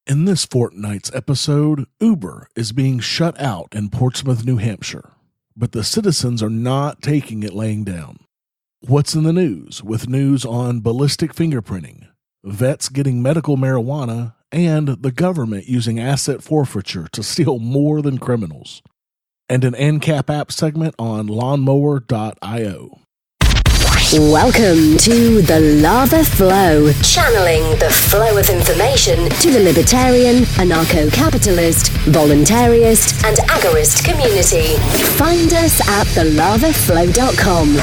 In this fortnight's episode, Uber is being shut out in Portsmouth, New Hampshire, but the citizens are not taking it laying down. What's in the news, with news on ballistic fingerprinting, vets getting medical marijuana, and the government using asset forfeiture to steal more than criminals, and an Ancap App segment on lawnmower.io. Welcome to The Lava Flow, channeling the flow of information to the libertarian, anarcho-capitalist, voluntarist, and agorist community. Find us at thelavaflow.com.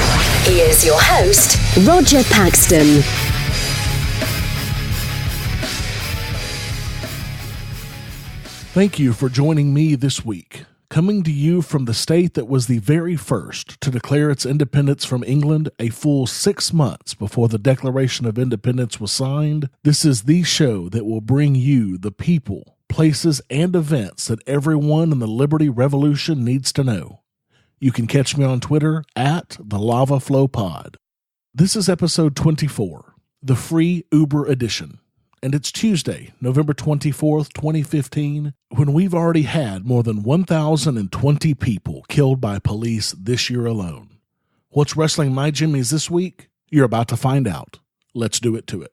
Here's your host, Roger Paxton. Thank you for joining me this week. Coming to you from the state that was the very first to declare its independence from England a full 6 months before the Declaration of Independence was signed, this is the show that will bring you the people, places, and events that everyone in the Liberty Revolution needs to know. You can catch me on Twitter at the Lava Flow Pod. This is episode 24, the free Uber edition. And it's Tuesday, November 24th, 2015, when we've already had more than 1,020 people killed by police this year alone. What's wrestling my jimmies this week? You're about to find out. Let's do it to it.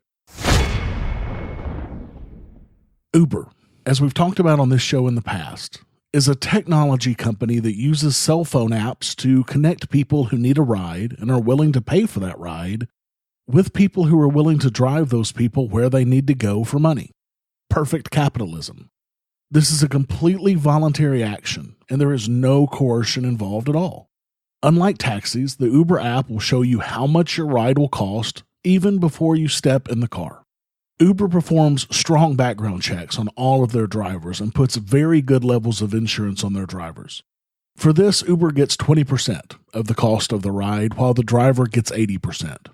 Uber, as we've talked about on this show in the past, is a technology company that uses cell phone apps to connect people who need a ride and are willing to pay for that ride with people who are willing to drive those people where they need to go for money. Perfect capitalism. This is a completely voluntary action, and there is no coercion involved at all. Unlike taxis, the Uber app will show you how much your ride will cost even before you step in the car. Uber performs strong background checks on all of their drivers and puts very good levels of insurance on their drivers. For this, Uber gets 20% of the cost of the ride, while the driver gets 80%.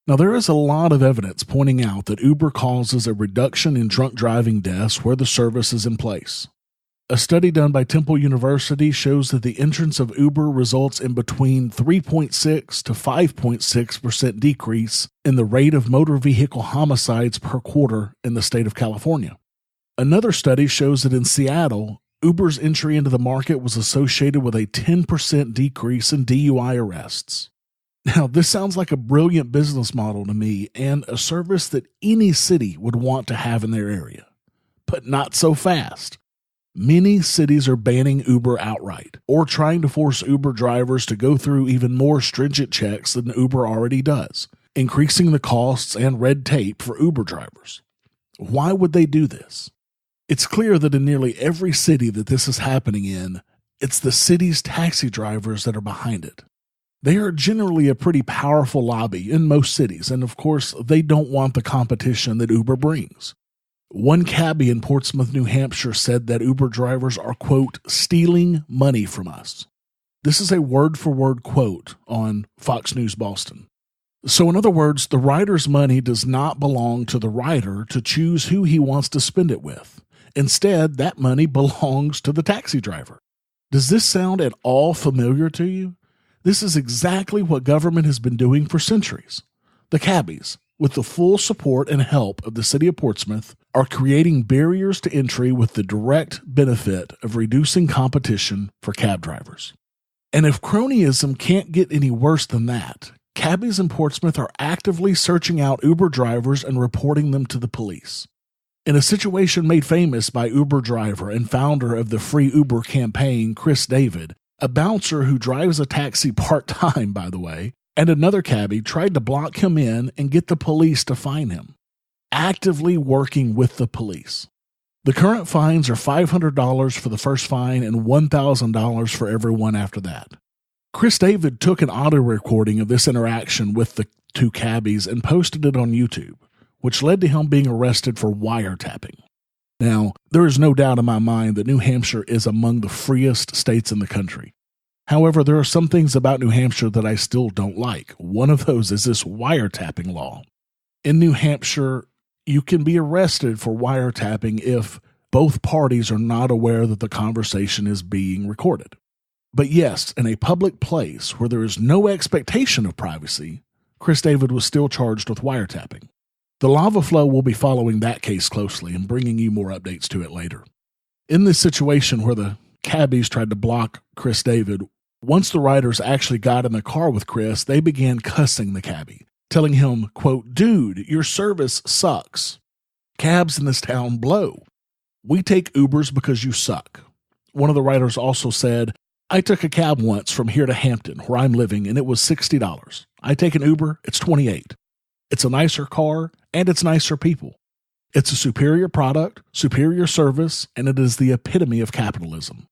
Now, there is a lot of evidence pointing out that Uber causes a reduction in drunk driving deaths where the service is in place. A study done by Temple University shows that the entrance of Uber results in between 3.6 to 5.6% decrease in the rate of motor vehicle homicides per quarter in the state of California. Another study shows that in Seattle, Uber's entry into the market was associated with a 10% decrease in DUI arrests. Now, this sounds like a brilliant business model to me and a service that any city would want to have in their area. But not so fast. Many cities are banning Uber outright or trying to force Uber drivers to go through even more stringent checks than Uber already does, increasing the costs and red tape for Uber drivers. Why would they do this? It's clear that in nearly every city that this is happening in, it's the city's taxi drivers that are behind it. They are generally a pretty powerful lobby in most cities, and of course, they don't want the competition that Uber brings. One cabbie in Portsmouth, New Hampshire said that Uber drivers are, quote, stealing money from us. This is a word-for-word quote on Fox News Boston. So in other words, the rider's money does not belong to the rider to choose who he wants to spend it with. Instead, that money belongs to the taxi driver. Does this sound at all familiar to you? This is exactly what government has been doing for centuries. The cabbies, with the full support and help of the city of Portsmouth, are creating barriers to entry with the direct benefit of reducing competition for cab drivers. And if cronyism can't get any worse than that, cabbies in Portsmouth are actively searching out Uber drivers and reporting them to the police. In a situation made famous by Uber driver and founder of the Free Uber campaign, Chris David, a bouncer who drives a taxi part-time, by the way, and another cabbie tried to block him in and get the police to fine him, actively working with the police. The current fines are $500 for the first fine and $1,000 for every one after that. Chris David took an audio recording of this interaction with the two cabbies and posted it on YouTube, which led to him being arrested for wiretapping. Now, there is no doubt in my mind that New Hampshire is among the freest states in the country. However, there are some things about New Hampshire that I still don't like. One of those is this wiretapping law. In New Hampshire, you can be arrested for wiretapping if both parties are not aware that the conversation is being recorded. But yes, in a public place where there is no expectation of privacy, Chris David was still charged with wiretapping. The Lava Flow will be following that case closely and bringing you more updates to it later. In this situation where the cabbies tried to block Chris David, once the riders actually got in the car with Chris, they began cussing the cabbie, telling him, quote, "Dude, your service sucks. Cabs in this town blow. We take Ubers because you suck." One of the riders also said, "I took a cab once from here to Hampton, where I'm living, and it was $60. I take an Uber, it's $28. It's a nicer car, and it's nicer people. It's a superior product, superior service, and it is the epitome of capitalism."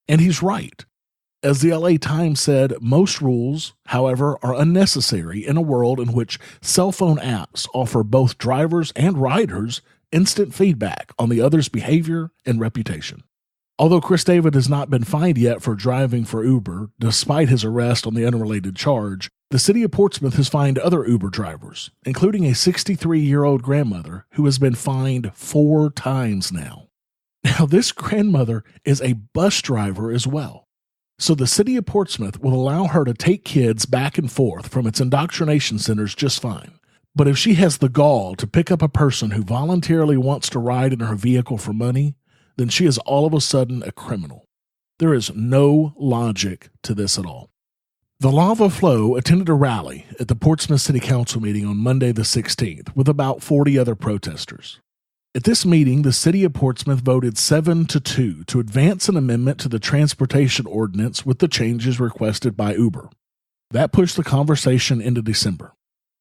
And he's right. As the LA Times said, most rules, however, are unnecessary in a world in which cell phone apps offer both drivers and riders instant feedback on the other's behavior and reputation. Although Chris David has not been fined yet for driving for Uber, despite his arrest on the unrelated charge, the city of Portsmouth has fined other Uber drivers, including a 63-year-old grandmother who has been fined 4 times now. Now, this grandmother is a bus driver as well. So the city of Portsmouth will allow her to take kids back and forth from its indoctrination centers just fine. But if she has the gall to pick up a person who voluntarily wants to ride in her vehicle for money, then she is all of a sudden a criminal. There is no logic to this at all. The Lava Flow attended a rally at the Portsmouth City Council meeting on Monday the 16th with about 40 other protesters. At this meeting, the city of Portsmouth voted 7-2 to advance an amendment to the transportation ordinance with the changes requested by Uber. That pushed the conversation into December.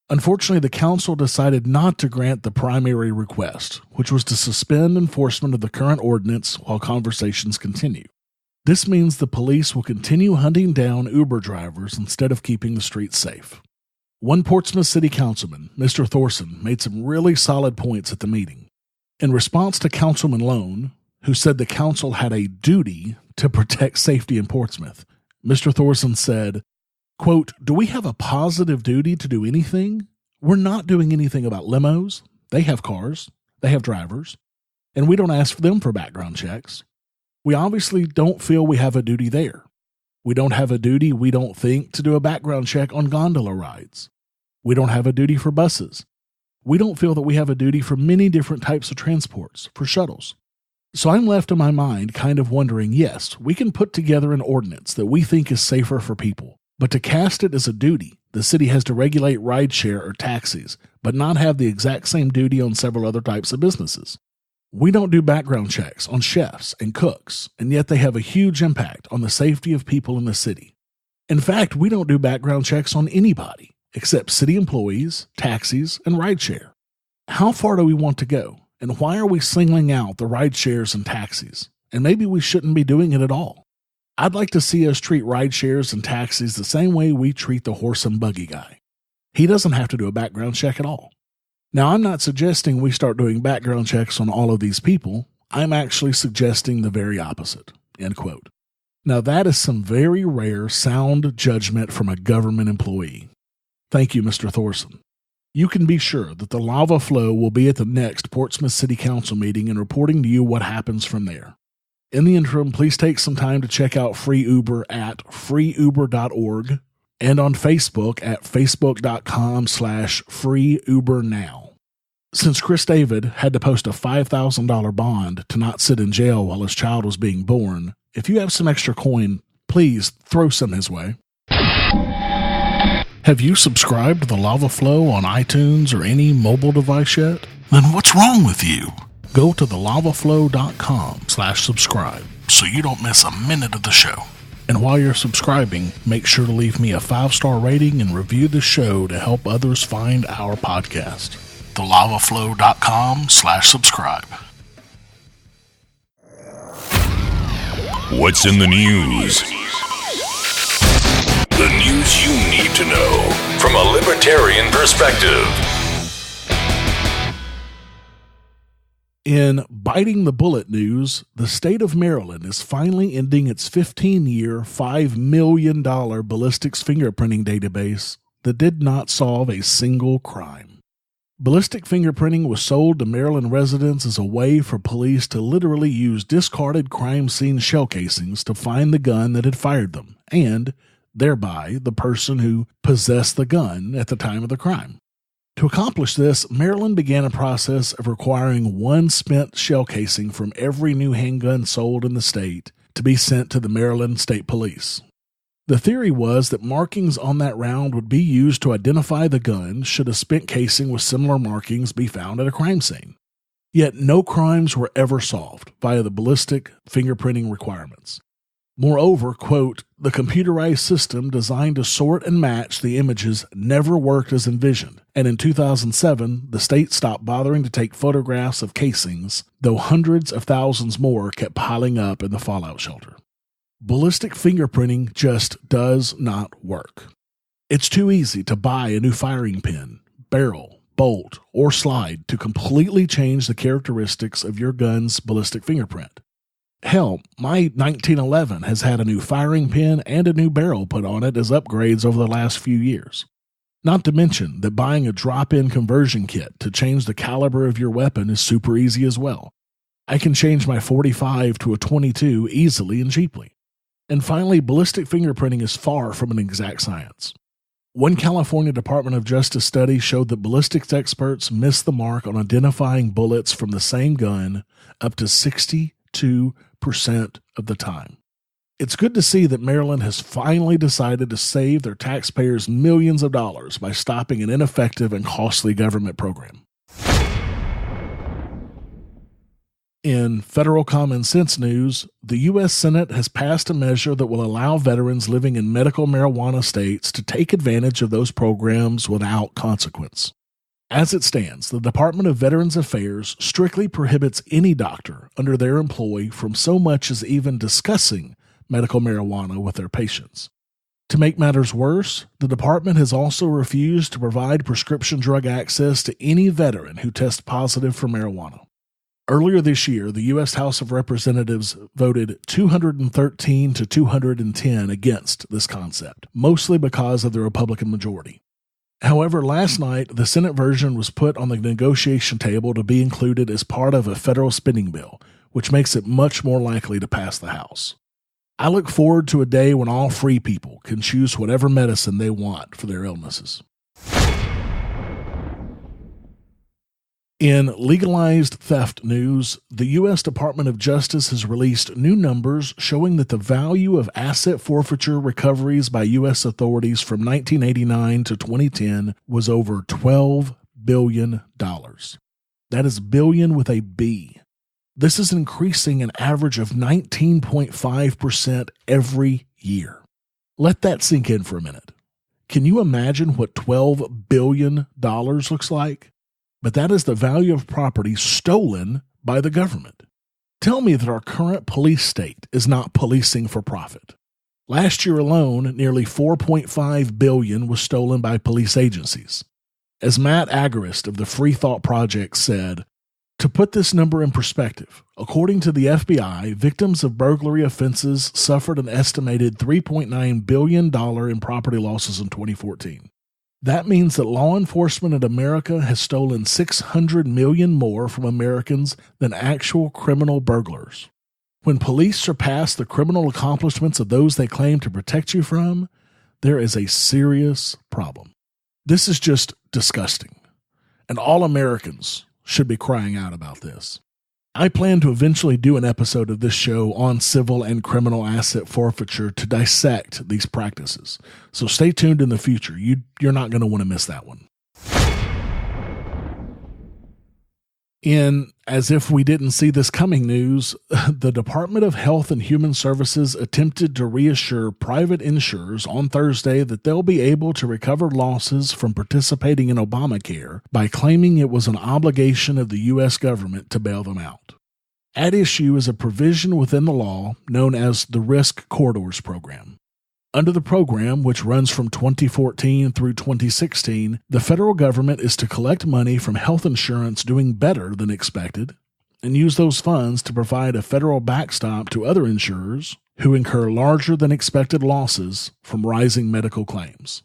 Unfortunately, the council decided not to grant the primary request, which was to suspend enforcement of the current ordinance while conversations continue. This means the police will continue hunting down Uber drivers instead of keeping the streets safe. One Portsmouth City Councilman, Mr. Thorson, made some really solid points at the meeting. In response to Councilman Lone, who said the council had a duty to protect safety in Portsmouth, Mr. Thorson said, quote, "Do we have a positive duty to do anything? We're not doing anything about limos. They have cars. They have drivers. And we don't ask for them for background checks. We obviously don't feel we have a duty there. We don't have a duty, we don't think, to do a background check on gondola rides. We don't have a duty for buses. We don't feel that we have a duty for many different types of transports, for shuttles. So I'm left in my mind kind of wondering, yes, we can put together an ordinance that we think is safer for people, but to cast it as a duty, the city has to regulate rideshare or taxis, but not have the exact same duty on several other types of businesses. We don't do background checks on chefs and cooks, and yet they have a huge impact on the safety of people in the city. In fact, we don't do background checks on anybody except city employees, taxis, and rideshare. How far do we want to go? And why are we singling out the rideshares and taxis? And maybe we shouldn't be doing it at all. I'd like to see us treat rideshares and taxis the same way we treat the horse and buggy guy. He doesn't have to do a background check at all. Now, I'm not suggesting we start doing background checks on all of these people. I'm actually suggesting the very opposite." End quote. Now, that is some very rare sound judgment from a government employee. Thank you, Mr. Thorson. You can be sure that the Lava Flow will be at the next Portsmouth City Council meeting and reporting to you what happens from there. In the interim, please take some time to check out Free Uber at freeuber.org and on Facebook at facebook.com/freeubernow. Since Chris David had to post a $5,000 bond to not sit in jail while his child was being born, if you have some extra coin, please throw some his way. Have you subscribed to the Lava Flow on iTunes or any mobile device yet? Then what's wrong with you? Go to thelavaflow.com/subscribe so you don't miss a minute of the show. And while you're subscribing, make sure to leave me a 5-star rating and review the show to help others find our podcast. thelavaflow.com/subscribe. What's in the news? The news you need to know from a libertarian perspective. In biting the bullet news, the state of Maryland is finally ending its 15-year, $5 million ballistics fingerprinting database that did not solve a single crime. Ballistic fingerprinting was sold to Maryland residents as a way for police to literally use discarded crime scene shell casings to find the gun that had fired them, and thereby the person who possessed the gun at the time of the crime. To accomplish this, Maryland began a process of requiring one spent shell casing from every new handgun sold in the state to be sent to the Maryland State Police. The theory was that markings on that round would be used to identify the gun should a spent casing with similar markings be found at a crime scene. Yet no crimes were ever solved via the ballistic fingerprinting requirements. Moreover, quote, the computerized system designed to sort and match the images never worked as envisioned, and in 2007, the state stopped bothering to take photographs of casings, though hundreds of thousands more kept piling up in the fallout shelter. Ballistic fingerprinting just does not work. It's too easy to buy a new firing pin, barrel, bolt, or slide to completely change the characteristics of your gun's ballistic fingerprint. Hell, my 1911 has had a new firing pin and a new barrel put on it as upgrades over the last few years. Not to mention that buying a drop-in conversion kit to change the caliber of your weapon is super easy as well. I can change my .45 to a .22 easily and cheaply. And finally, ballistic fingerprinting is far from an exact science. One California Department of Justice study showed that ballistics experts miss the mark on identifying bullets from the same gun up to 62% of the time. It's good to see that Maryland has finally decided to save their taxpayers millions of dollars by stopping an ineffective and costly government program. In federal common sense news, the U.S. Senate has passed a measure that will allow veterans living in medical marijuana states to take advantage of those programs without consequence. As it stands, the Department of Veterans Affairs strictly prohibits any doctor under their employ from so much as even discussing medical marijuana with their patients. To make matters worse, the department has also refused to provide prescription drug access to any veteran who tests positive for marijuana. Earlier this year, the U.S. House of Representatives voted 213 to 210 against this concept, mostly because of the Republican majority. However, last night, the Senate version was put on the negotiation table to be included as part of a federal spending bill, which makes it much more likely to pass the House. I look forward to a day when all free people can choose whatever medicine they want for their illnesses. In legalized theft news, the U.S. Department of Justice has released new numbers showing that the value of asset forfeiture recoveries by U.S. authorities from 1989 to 2010 was over $12 billion. That is billion with a B. This is increasing an average of 19.5% every year. Let that sink in for a minute. Can you imagine what $12 billion looks like? But that is the value of property stolen by the government. Tell me that our current police state is not policing for profit. Last year alone, nearly $4.5 billion was stolen by police agencies. As Matt Agarist of the Free Thought Project said, to put this number in perspective, according to the FBI, victims of burglary offenses suffered an estimated $3.9 billion in property losses in 2014. That means that law enforcement in America has stolen $600 million more from Americans than actual criminal burglars. When police surpass the criminal accomplishments of those they claim to protect you from, there is a serious problem. This is just disgusting, and all Americans should be crying out about this. I plan to eventually do an episode of this show on civil and criminal asset forfeiture to dissect these practices. So stay tuned in the future. You're not going to want to miss that one. In as if we didn't see this coming news, the Department of Health and Human Services attempted to reassure private insurers on Thursday that they'll be able to recover losses from participating in Obamacare by claiming it was an obligation of the U.S. government to bail them out. At issue is a provision within the law known as the Risk Corridors Program. Under the program, which runs from 2014 through 2016, the federal government is to collect money from health insurance doing better than expected and use those funds to provide a federal backstop to other insurers who incur larger than expected losses from rising medical claims.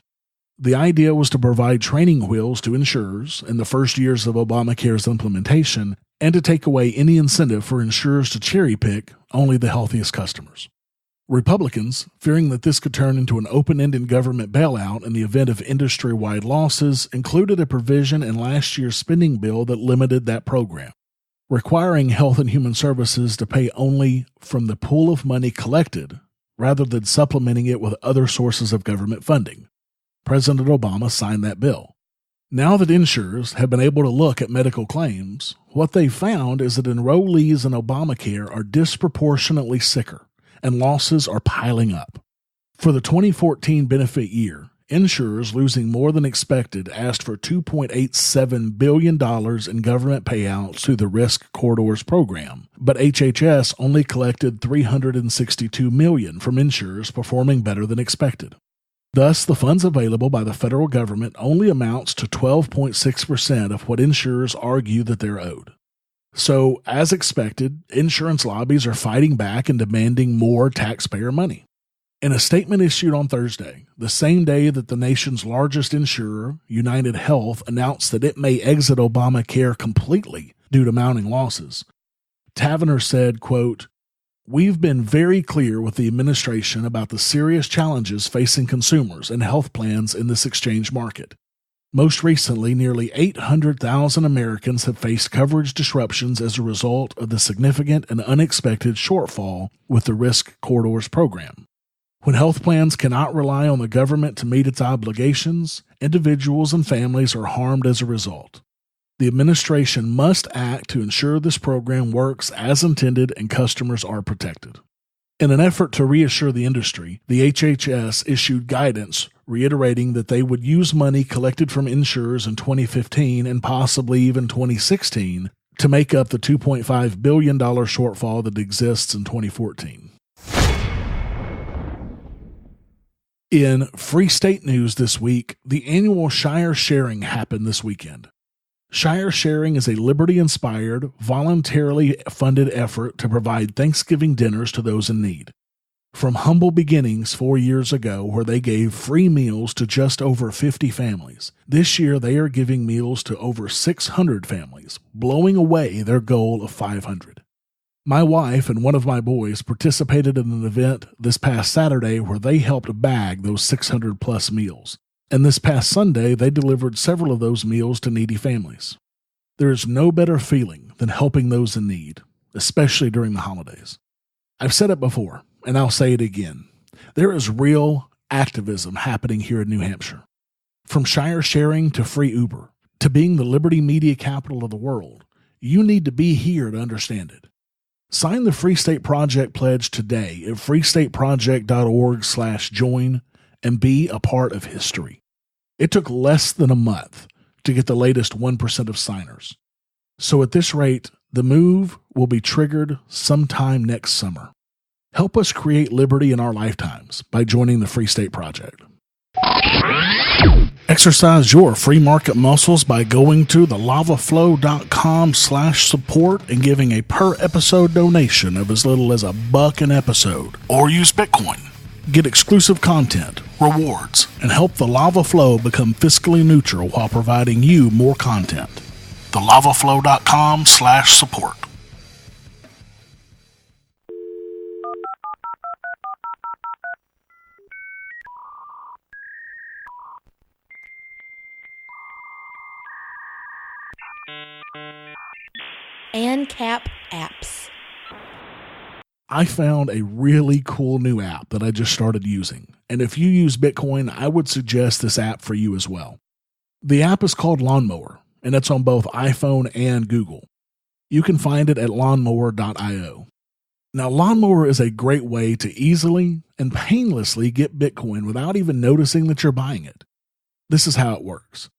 The idea was to provide training wheels to insurers in the first years of Obamacare's implementation and to take away any incentive for insurers to cherry-pick only the healthiest customers. Republicans, fearing that this could turn into an open-ended government bailout in the event of industry-wide losses, included a provision in last year's spending bill that limited that program, requiring Health and Human Services to pay only from the pool of money collected rather than supplementing it with other sources of government funding. President Obama signed that bill. Now that insurers have been able to look at medical claims, what they found is that enrollees in Obamacare are disproportionately sicker, and losses are piling up. For the 2014 benefit year, insurers losing more than expected asked for $2.87 billion in government payouts through the Risk Corridors program, but HHS only collected $362 million from insurers performing better than expected. Thus, the funds available by the federal government only amounts to 12.6% of what insurers argue that they're owed. So, as expected, insurance lobbies are fighting back and demanding more taxpayer money. In a statement issued on Thursday, the same day that the nation's largest insurer, United Health, announced that it may exit Obamacare completely due to mounting losses, Tavener said, quote, "We've been very clear with the administration about the serious challenges facing consumers and health plans in this exchange market. Most recently, nearly 800,000 Americans have faced coverage disruptions as a result of the significant and unexpected shortfall with the Risk Corridors program. When health plans cannot rely on the government to meet its obligations, individuals and families are harmed as a result. The administration must act to ensure this program works as intended and customers are protected." In an effort to reassure the industry, the HHS issued guidance reiterating that they would use money collected from insurers in 2015 and possibly even 2016 to make up the $2.5 billion shortfall that exists in 2014. In Free State news this week, the annual Shire Sharing happened this weekend. Shire Sharing is a Liberty-inspired, voluntarily funded effort to provide Thanksgiving dinners to those in need. From humble beginnings 4 years ago where they gave free meals to just over 50 families, this year they are giving meals to over 600 families, blowing away their goal of 500. My wife and one of my boys participated in an event this past Saturday where they helped bag those 600-plus meals. And this past Sunday, they delivered several of those meals to needy families. There is no better feeling than helping those in need, especially during the holidays. I've said it before, and I'll say it again. There is real activism happening here in New Hampshire. From Shire Sharing to free Uber, to being the Liberty media capital of the world, you need to be here to understand it. Sign the Free State Project pledge today at freestateproject.org/join and be a part of history. It took less than a month to get the latest 1% of signers. So at this rate, the move will be triggered sometime next summer. Help us create liberty in our lifetimes by joining the Free State Project. Exercise your free market muscles by going to thelavaflow.com/support and giving a per episode donation of as little as $1 an episode, or use Bitcoin. Get exclusive content, rewards, and help the Lava Flow become fiscally neutral while providing you more content. thelavaflow.com/support. Ancap Apps. I found a really cool new app that I just started using, and if you use Bitcoin, I would suggest this app for you as well. The app is called Lawnmower, and it's on both iPhone and Google. You can find it at lawnmower.io. Now, Lawnmower is a great way to easily and painlessly get Bitcoin without even noticing that you're buying it. This is how it works.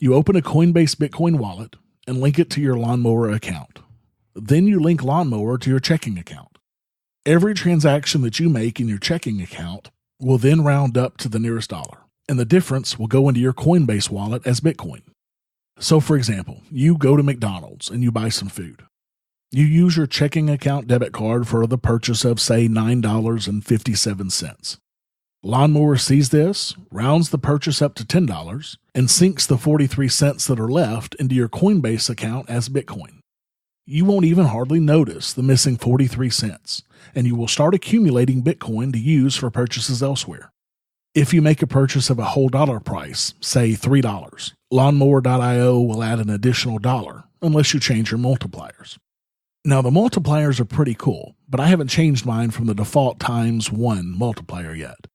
You open a Coinbase Bitcoin wallet and link it to your Lawnmower account. Then you link Lawnmower to your checking account. Every transaction that you make in your checking account will then round up to the nearest dollar, and the difference will go into your Coinbase wallet as Bitcoin. So, for example, you go to McDonald's and you buy some food. You use your checking account debit card for the purchase of, say, $9.57. Lawnmower sees this, rounds the purchase up to $10, and sinks the 43 cents that are left into your Coinbase account as Bitcoin. You won't even hardly notice the missing 43 cents, and you will start accumulating Bitcoin to use for purchases elsewhere. If you make a purchase of a whole dollar price, say $3, Lawnmower.io will add an additional $1 unless you change your multipliers. Now, the multipliers are pretty cool, but I haven't changed mine from the default ×1 multiplier yet.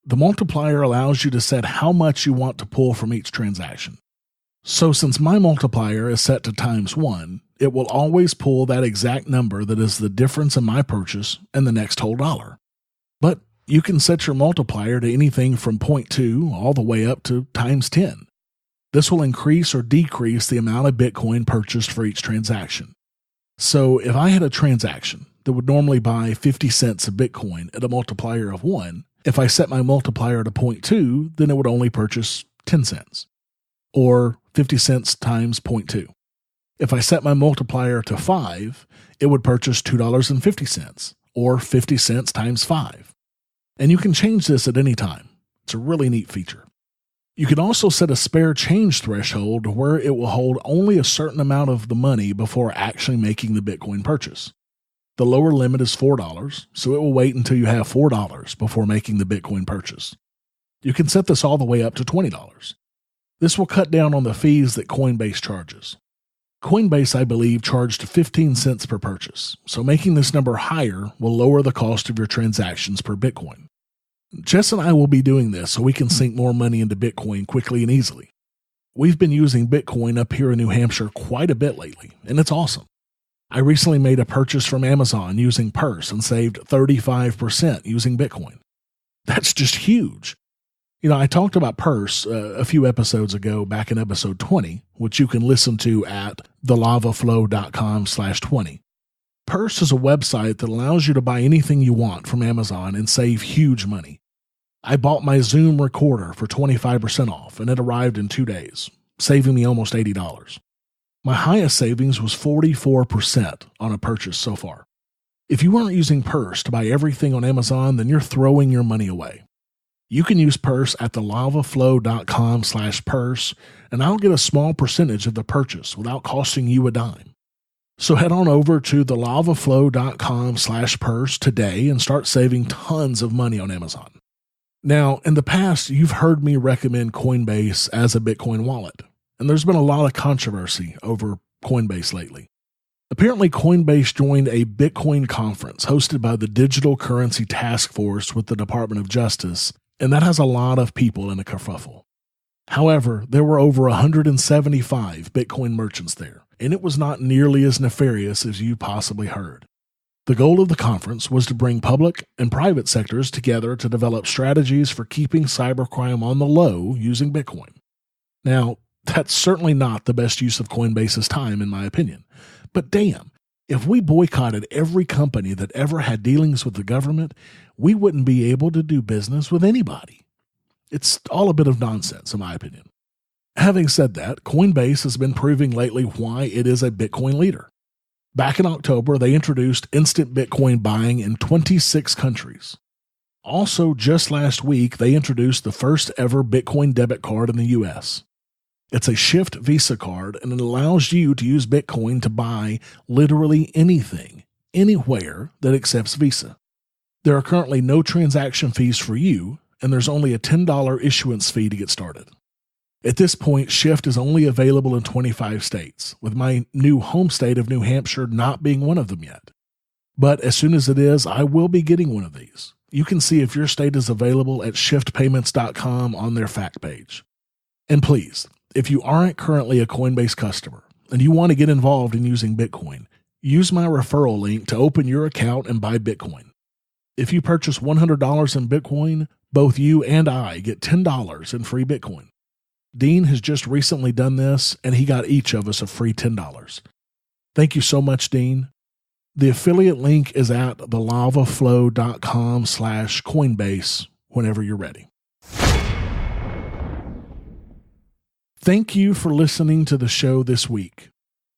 The multiplier allows you to set how much you want to pull from each transaction. So since my multiplier is set to ×1, it will always pull that exact number that is the difference in my purchase and the next whole dollar. But you can set your multiplier to anything from 0.2 all the way up to ×10. This will increase or decrease the amount of Bitcoin purchased for each transaction. So if I had a transaction that would normally buy 50 cents of Bitcoin at a multiplier of 1, if I set my multiplier to 0.2, then it would only purchase 10 cents, or 50 cents times 0.2. If I set my multiplier to 5, it would purchase $2.50, or 50 cents times 5. And you can change this at any time. It's a really neat feature. You can also set a spare change threshold where it will hold only a certain amount of the money before actually making the Bitcoin purchase. The lower limit is $4, so it will wait until you have $4 before making the Bitcoin purchase. You can set this all the way up to $20. This will cut down on the fees that Coinbase charges. Coinbase, I believe, charged 15 cents per purchase, so making this number higher will lower the cost of your transactions per Bitcoin. Jess and I will be doing this so we can sink more money into Bitcoin quickly and easily. We've been using Bitcoin up here in New Hampshire quite a bit lately, and it's awesome. I recently made a purchase from Amazon using Purse and saved 35% using Bitcoin. That's just huge. You know, I talked about Purse a few episodes ago, back in episode 20, which you can listen to at thelavaflow.com/20. Purse is a website that allows you to buy anything you want from Amazon and save huge money. I bought my Zoom recorder for 25% off, and it arrived in 2 days, saving me almost $80. My highest savings was 44% on a purchase so far. If you aren't using Purse to buy everything on Amazon, then you're throwing your money away. You can use Purse at thelavaflow.com/purse, and I'll get a small percentage of the purchase without costing you a dime. So head on over to thelavaflow.com/purse today and start saving tons of money on Amazon. Now, in the past, you've heard me recommend Coinbase as a Bitcoin wallet, and there's been a lot of controversy over Coinbase lately. Apparently, Coinbase joined a Bitcoin conference hosted by the Digital Currency Task Force with the Department of Justice, and that has a lot of people in a kerfuffle. However, there were over 175 Bitcoin merchants there, and it was not nearly as nefarious as you possibly heard. The goal of the conference was to bring public and private sectors together to develop strategies for keeping cybercrime on the low using Bitcoin. Now, that's certainly not the best use of Coinbase's time, in my opinion. But damn, if we boycotted every company that ever had dealings with the government, we wouldn't be able to do business with anybody. It's all a bit of nonsense, in my opinion. Having said that, Coinbase has been proving lately why it is a Bitcoin leader. Back in October, they introduced instant Bitcoin buying in 26 countries. Also, just last week, they introduced the first ever Bitcoin debit card in the U.S. It's a Shift Visa card, and it allows you to use Bitcoin to buy literally anything, anywhere that accepts Visa. There are currently no transaction fees for you, and there's only a $10 issuance fee to get started. At this point, Shift is only available in 25 states, with my new home state of New Hampshire not being one of them yet. But as soon as it is, I will be getting one of these. You can see if your state is available at shiftpayments.com on their fact page. And please, if you aren't currently a Coinbase customer and you want to get involved in using Bitcoin, use my referral link to open your account and buy Bitcoin. If you purchase $100 in Bitcoin, both you and I get $10 in free Bitcoin. Dean has just recently done this, and he got each of us a free $10. Thank you so much, Dean. The affiliate link is at thelavaflow.com/Coinbase whenever you're ready. Thank you for listening to the show this week.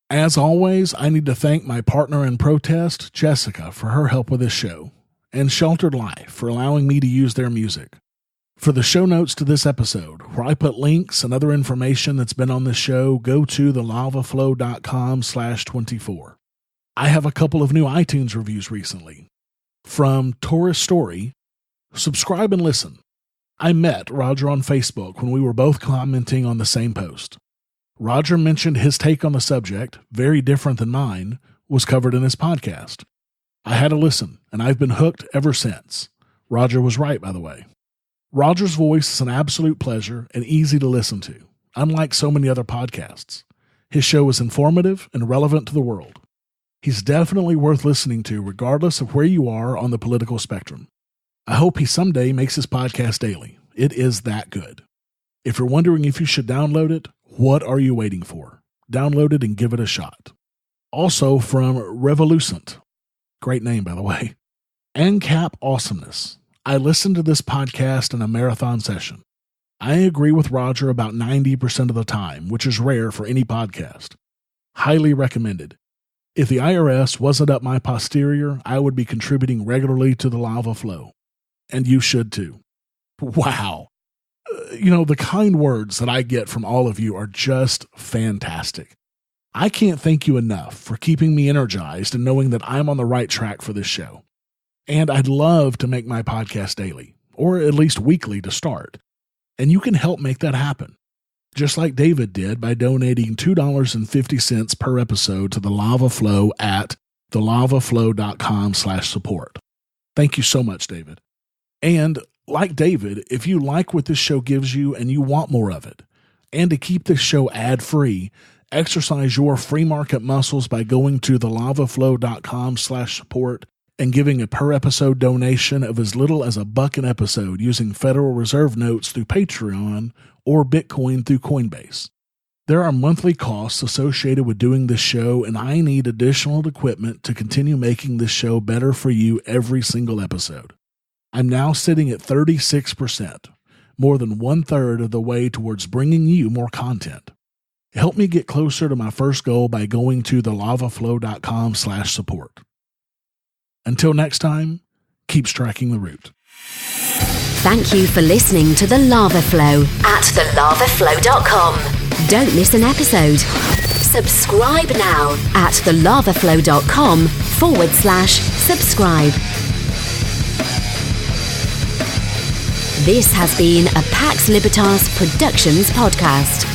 As always, I need to thank my partner in protest, Jessica, for her help with this show, and Sheltered Life for allowing me to use their music. For the show notes to this episode, where I put links and other information that's been on this show, go to thelavaflow.com/24. I have a couple of new iTunes reviews recently. From Tourist Story, subscribe and listen. I met Roger on Facebook when we were both commenting on the same post. Roger mentioned his take on the subject, very different than mine, was covered in his podcast. I had a listen, and I've been hooked ever since. Roger was right, by the way. Roger's voice is an absolute pleasure and easy to listen to, unlike so many other podcasts. His show is informative and relevant to the world. He's definitely worth listening to regardless of where you are on the political spectrum. I hope he someday makes his podcast daily. It is that good. If you're wondering if you should download it, what are you waiting for? Download it and give it a shot. Also from Revolucent. Great name, by the way. Ancap Awesomeness. I listened to this podcast in a marathon session. I agree with Roger about 90% of the time, which is rare for any podcast. Highly recommended. If the IRS wasn't up my posterior, I would be contributing regularly to the lava flow. And you should too. Wow. The kind words that I get from all of you are just fantastic. I can't thank you enough for keeping me energized and knowing that I'm on the right track for this show. And I'd love to make my podcast daily, or at least weekly to start. And you can help make that happen. Just like David did by donating $2.50 per episode to the Lava Flow at thelavaflow.com/support. Thank you so much, David. And like David, if you like what this show gives you and you want more of it, and to keep this show ad-free, exercise your free market muscles by going to thelavaflow.com/support and giving a per episode donation of as little as $1 an episode using Federal Reserve notes through Patreon or Bitcoin through Coinbase. There are monthly costs associated with doing this show, and I need additional equipment to continue making this show better for you every single episode. I'm now sitting at 36%, more than 1/3 of the way towards bringing you more content. Help me get closer to my first goal by going to thelavaflow.com/support. Until next time, keep striking the root. Thank you for listening to The Lava Flow at thelavaflow.com. Don't miss an episode. Subscribe now at thelavaflow.com/subscribe. This has been a Pax Libertas Productions podcast.